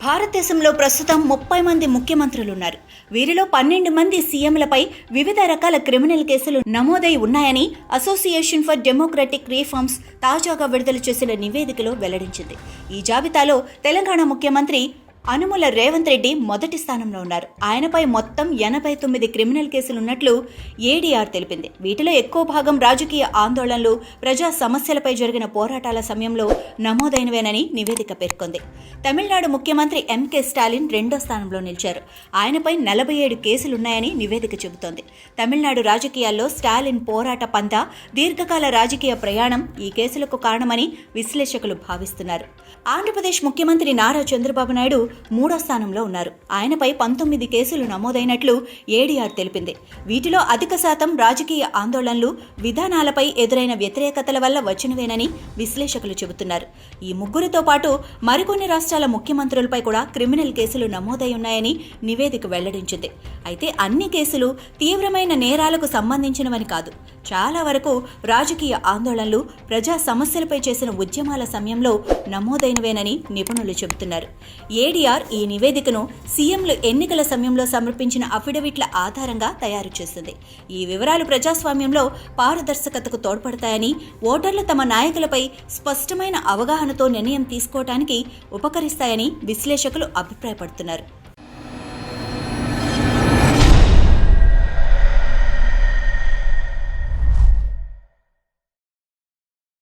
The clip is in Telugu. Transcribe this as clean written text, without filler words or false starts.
భారతదేశంలో ప్రస్తుతం 30 మంది ముఖ్యమంత్రులున్నారు. వీరిలో 12 మంది సీఎంలపై వివిధ రకాల క్రిమినల్ కేసులు నమోదై ఉన్నాయని అసోసియేషన్ ఫర్ డెమోక్రటిక్ రిఫార్మ్స్ తాజాగా విడుదల చేసిన నివేదికలో వెల్లడించింది. ఈ జాబితాలో తెలంగాణ ముఖ్యమంత్రి అనుముల రేవంత్ రెడ్డి మొదటి స్థానంలో ఉన్నారు. ఆయనపై మొత్తం 89 క్రిమినల్ కేసులున్నట్లు ఏడీఆర్ తెలిపింది. వీటిలో ఎక్కువ భాగం రాజకీయ ఆందోళనలు, ప్రజా సమస్యలపై జరిగిన పోరాటాల సమయంలో నమోదైనవేనని నివేదిక పేర్కొంది. తమిళనాడు ముఖ్యమంత్రి ఎంకే స్టాలిన్ రెండో స్థానంలో నిలిచారు. ఆయనపై 47 కేసులున్నాయని నివేదిక చెబుతోంది. తమిళనాడు రాజకీయాల్లో స్టాలిన్ పోరాట పంథ, దీర్ఘకాల రాజకీయ ప్రయాణం ఈ కేసులకు కారణమని విశ్లేషకులు భావిస్తున్నారు. ఆంధ్రప్రదేశ్ ముఖ్యమంత్రి నారా చంద్రబాబు నాయుడు మూడో స్థానంలో ఉన్నారు. ఆయనపై 19 కేసులు నమోదైనట్లు ఏడీఆర్ తెలిపింది. వీటిలో అధిక శాతం రాజకీయ ఆందోళనలు, విధానాలపై ఎదురైన వ్యతిరేకతల వల్ల వచ్చినవేనని విశ్లేషకులు చెబుతున్నారు. ఈ ముగ్గురితో పాటు మరికొన్ని రాష్ట్రాల ముఖ్యమంత్రులపై కూడా క్రిమినల్ కేసులు నమోదై ఉన్నాయని నివేదిక వెల్లడించింది. అయితే అన్ని కేసులు తీవ్రమైన నేరాలకు సంబంధించినవని కాదు. చాలా వరకు రాజకీయ ఆందోళనలు, ప్రజా సమస్యలపై చేసిన ఉద్యమాల సమయంలో నమోదైనవేనని నిపుణులు చెబుతున్నారు. ఏడీఆర్ ఈ నివేదికను సీఎంలు ఎన్నికల సమయంలో సమర్పించిన అఫిడవిట్ల ఆధారంగా తయారు చేసింది. ఈ వివరాలు ప్రజాస్వామ్యంలో పారదర్శకతకు తోడ్పడతాయని, ఓటర్లు తమ నాయకులపై స్పష్టమైన అవగాహనతో నిర్ణయం తీసుకోవడానికి ఉపకరిస్తాయని విశ్లేషకులు అభిప్రాయపడుతున్నారు.